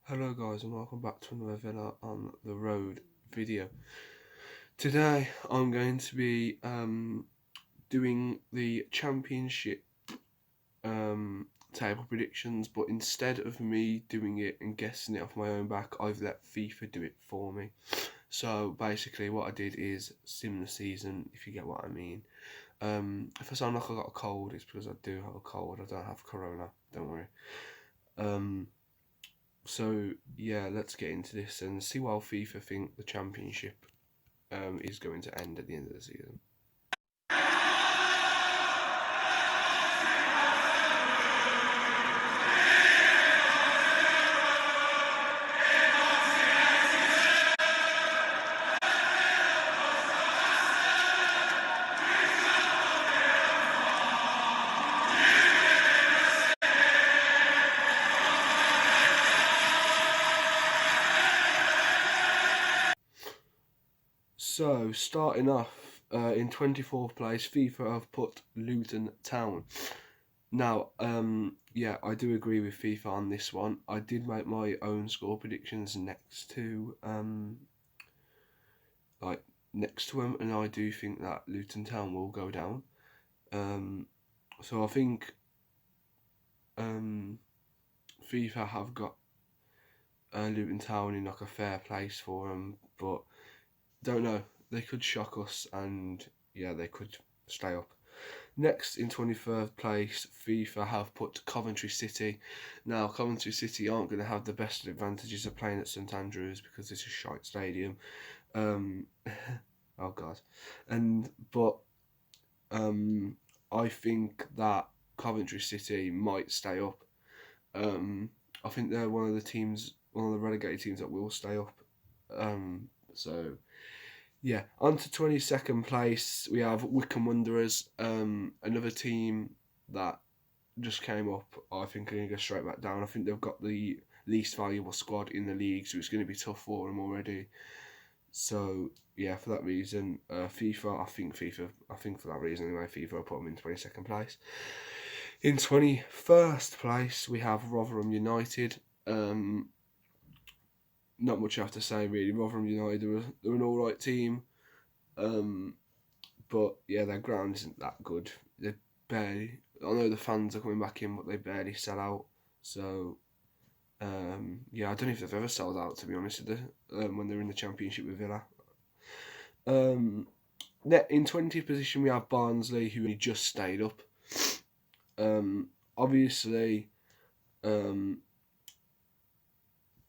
Hello guys and welcome back to another Villa on the Road video. Today I'm going to be doing the championship table predictions, but instead of me doing it and guessing it off my own back, I've let FIFA do it for me. So basically what I did is sim the season, if you get what I mean. If I sound like I got a cold, it's because I do have a cold. I don't have corona, don't worry. So yeah, let's get into this and see how FIFA think the championship is going to end at the end of the season. So starting off in 24th place, FIFA have put Luton Town. Now, yeah, I do agree with FIFA on this one. I did make my own score predictions next to them, and I do think that Luton Town will go down. So I think FIFA have got Luton Town in like a fair place for them, but don't know. They could shock us, and yeah, they could stay up. Next, in 23rd place, FIFA have put Coventry City. Now, Coventry City aren't going to have the best advantages of playing at St Andrews because it's a shite stadium. Oh god, but I think that Coventry City might stay up. I think they're one of the relegated teams that will stay up. So yeah, on to 22nd place, we have Wycombe Wanderers, another team that just came up. I think are going to go straight back down. I think they've got the least valuable squad in the league, so it's going to be tough for them already. So yeah, for that reason, I think for that reason anyway, FIFA will put them in 22nd place. In 21st place, we have Rotherham United. Not much I have to say really. Rotherham United, they're an alright team. But yeah, their ground isn't that good. They barely. I know the fans are coming back in, but they barely sell out. So yeah, I don't know if they've ever sold out, to be honest with you, when they're in the Championship with Villa. In 20th position, we have Barnsley, who just stayed up. Obviously,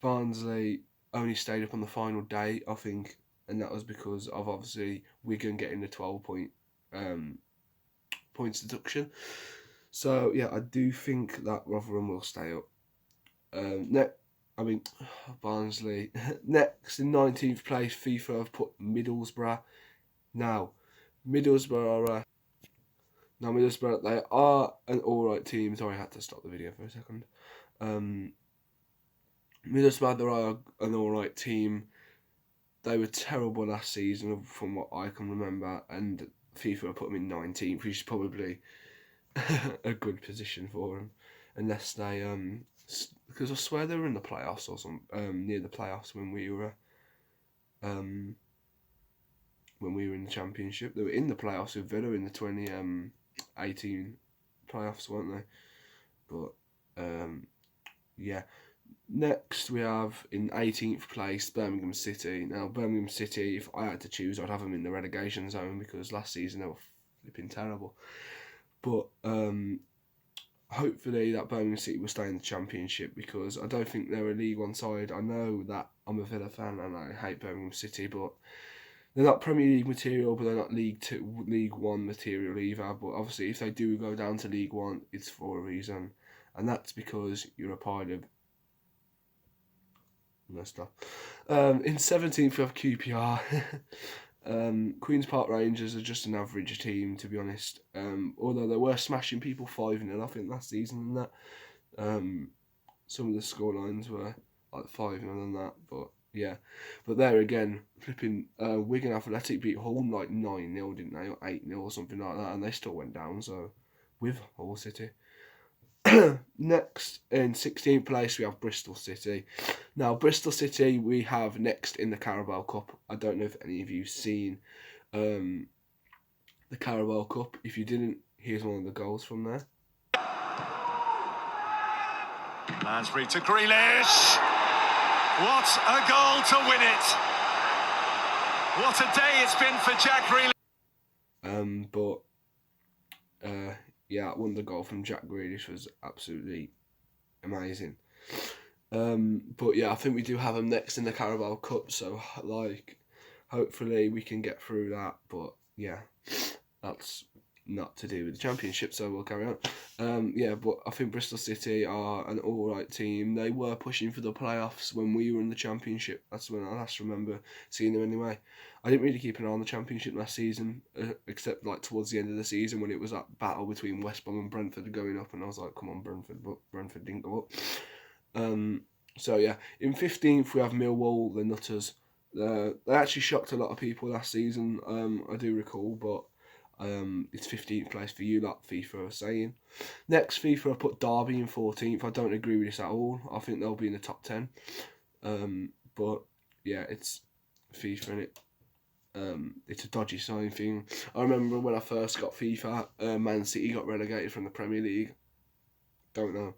Barnsley only stayed up on the final day, I think, and that was because of obviously Wigan getting the 12 points deduction. So yeah, I do think that Rotherham will stay up. Barnsley. Next, in 19th place, FIFA have put Middlesbrough. Now, Middlesbrough, they are an alright team. Sorry, I had to stop the video for a second. Middlesbrough, they are an alright team. They were terrible last season, from what I can remember, and FIFA put them in 19th, which is probably a good position for them, unless they because I swear they were in the playoffs or some near the playoffs when we were in the Championship. They were in the playoffs with Villa in the 2018 playoffs, weren't they? But yeah. Next, we have in 18th place Birmingham City. Now, Birmingham City, if I had to choose, I'd have them in the relegation zone because last season they were flipping terrible. But hopefully that Birmingham City will stay in the Championship because I don't think they're a League One side. I know that I'm a Villa fan and I hate Birmingham City, but they're not Premier League material, but they're not League One material either. But obviously, if they do go down to League One, it's for a reason, and that's because you're a part of. No stuff. In 17th, we have QPR. Queen's Park Rangers are just an average team, to be honest. Although they were smashing people 5-0, I think, last season, and that. Some of the scorelines were like 5-0 and that, but yeah. But there again, flipping Wigan Athletic beat Hull like 9-0, didn't they, or 8-0 or something like that, and they still went down. So with Hull City. Next, in 16th place, we have Bristol City. Now, Bristol City we have next in the Carabao Cup. I don't know if any of you seen the Carabao Cup. If you didn't, here's one of the goals from there. Lansbury to Grealish. What a goal to win it. What a day it's been for Jack Grealish. Yeah, one of the goal from Jack Grealish was absolutely amazing. But yeah, I think we do have them next in the Carabao Cup, so like, hopefully we can get through that. But yeah, that's not to do with the Championship, so we'll carry on. Yeah, but I think Bristol City are an alright team. They were pushing for the playoffs when we were in the Championship. That's when I last remember seeing them anyway. I didn't really keep an eye on the Championship last season, except like towards the end of the season when it was that battle between West Brom and Brentford going up, and I was like, come on, Brentford, but Brentford didn't go up. So yeah, in 15th we have Millwall, the Nutters. They actually shocked a lot of people last season, I do recall, but it's 15th place for you, like FIFA are saying. Next, FIFA, I put Derby in 14th. I don't agree with this at all. I think they'll be in the top 10. But yeah, it's FIFA, innit? It's a dodgy sign thing. I remember when I first got FIFA, Man City got relegated from the Premier League. Don't know.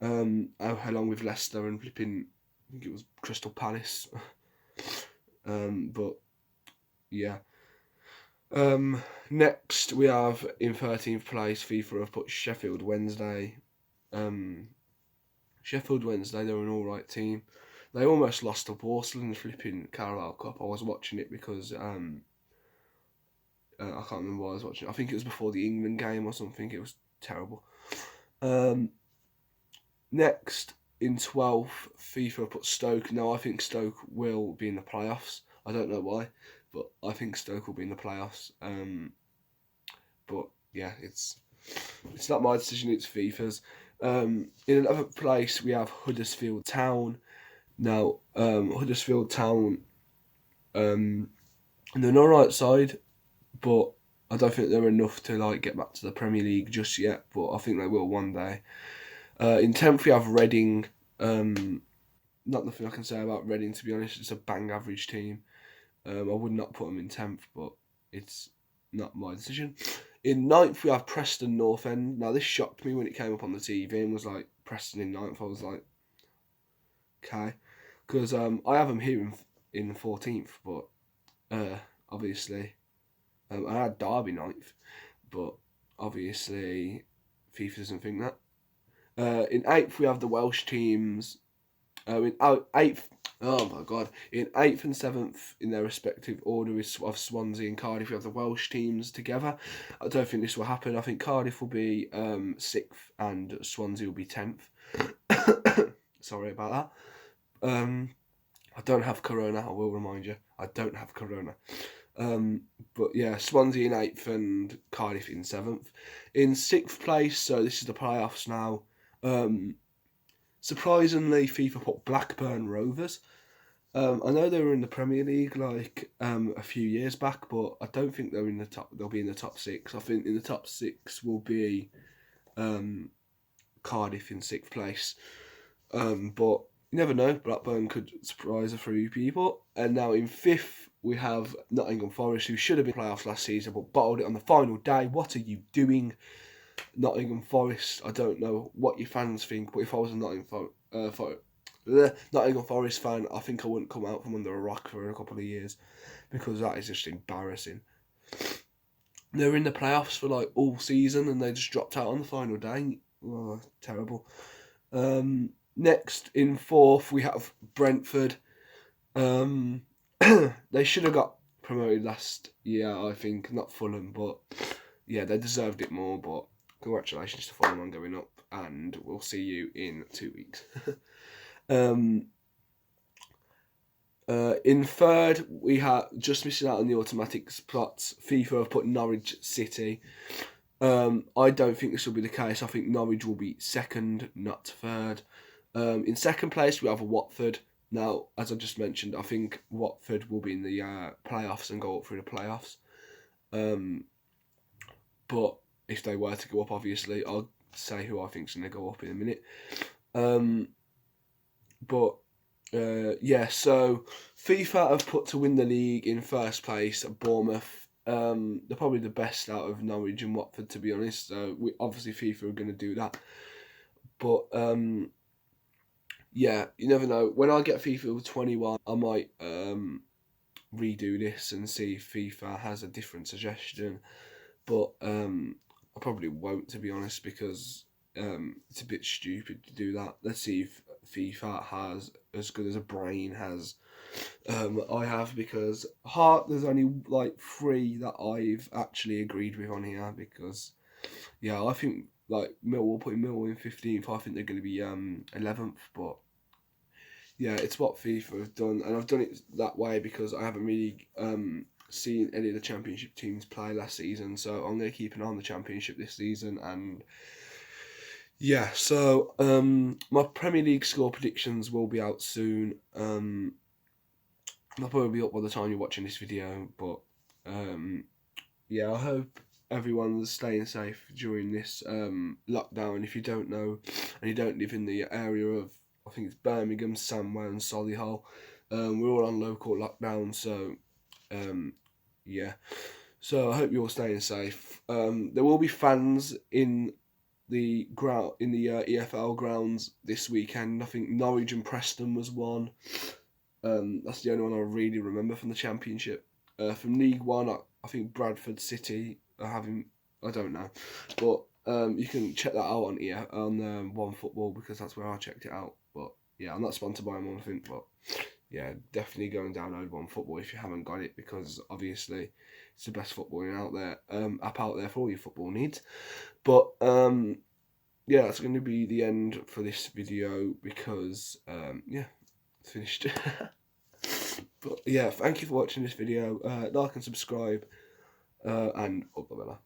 Along with Leicester and flipping, I think it was Crystal Palace. But yeah. Next we have in 13th place FIFA have put Sheffield Wednesday. Sheffield Wednesday, they're an alright team. They almost lost to Walsall in the flipping Carabao Cup. I was watching it because I can't remember why I was watching it. I think it was before the England game or something. It was terrible. Next, in 12th, FIFA put Stoke. Now, I think Stoke will be in the playoffs. I don't know why, but I think Stoke will be in the playoffs. But yeah, it's not my decision, it's FIFA's. In another place, we have Huddersfield Town. Now, Huddersfield Town, they're an alright side, but I don't think they're enough to like get back to the Premier League just yet, but I think they will one day. In 10th, we have Reading. Not nothing I can say about Reading, to be honest. It's a bang average team. I would not put them in 10th, but it's not my decision. In 9th, we have Preston North End. Now, this shocked me when it came up on the TV and was like, Preston in 9th. I was like, okay. Because I have them here in 14th, but obviously, I had Derby 9th, but obviously, FIFA doesn't think that. In 8th, we have the Welsh teams. In 8th, oh my god, in 8th and 7th, in their respective order, of Swansea and Cardiff, we have the Welsh teams together. I don't think this will happen. I think Cardiff will be 6th and Swansea will be 10th. Sorry about that. I don't have Corona, I will remind you. I don't have Corona. But yeah, Swansea in 8th and Cardiff in 7th. In 6th place, so this is the playoffs now. Surprisingly, FIFA put Blackburn Rovers. I know they were in the Premier League like a few years back, but I don't think they're in the top. They'll be in the top 6. I think in the top 6 will be Cardiff in 6th place. But you never know. Blackburn could surprise a few people. And now in 5th we have Nottingham Forest, who should have been playoffs last season, but bottled it on the final day. What are you doing? Nottingham Forest, I don't know what your fans think, but if I was a Nottingham Forest fan, I think I wouldn't come out from under a rock for a couple of years, because that is just embarrassing. They were in the playoffs for like all season and they just dropped out on the final day. Oh, terrible. Next, in 4th, we have Brentford. They should have got promoted last year, I think, not Fulham, but yeah, they deserved it more, but congratulations to Fulham on going up, and we'll see you in 2 weeks. In 3rd, we have, just missing out on the automatic spots, FIFA have put Norwich City. I don't think this will be the case. I think Norwich will be 2nd, not 3rd. In 2nd place, we have Watford. Now, as I just mentioned, I think Watford will be in the playoffs and go up through the playoffs. But if they were to go up, obviously, say who I think's going to go up in a minute. Yeah, so FIFA have put to win the league in first place at Bournemouth. They're probably the best out of Norwich and Watford, to be honest. So obviously FIFA are going to do that. But yeah, you never know. When I get FIFA 21, I might redo this and see if FIFA has a different suggestion. But I probably won't, to be honest, because it's a bit stupid to do that. Let's see if FIFA has as good as a brain has I have, because there's only like 3 that I've actually agreed with on here, because yeah, I think like putting Millwall in 15th, I think they're going to be 11th, but yeah, it's what FIFA have done, and I've done it that way because I haven't really seen any of the Championship teams play last season, so I'm going to keep an eye on the Championship this season. And yeah, so my Premier League score predictions will be out soon. They'll probably be up by the time you're watching this video, but yeah, I hope everyone's staying safe during this lockdown. If you don't know and you don't live in the area of, I think it's Birmingham, Sandwell and Solihull, we're all on local lockdown, so yeah. So I hope you're all staying safe. There will be fans in the ground, in the EFL grounds this weekend. I think Norwich and Preston was one. That's the only one I really remember from the Championship. From League One, I think Bradford City are having, I don't know, but you can check that out on One Football, because that's where I checked it out. But yeah, I'm not sponsored by them or anything, but yeah, definitely go and download One Football if you haven't got it, because obviously it's the best footballing out there, app out there for all your football needs. But yeah, that's going to be the end for this video, because yeah, finished. But yeah, thank you for watching this video. Like and subscribe, and up the bell.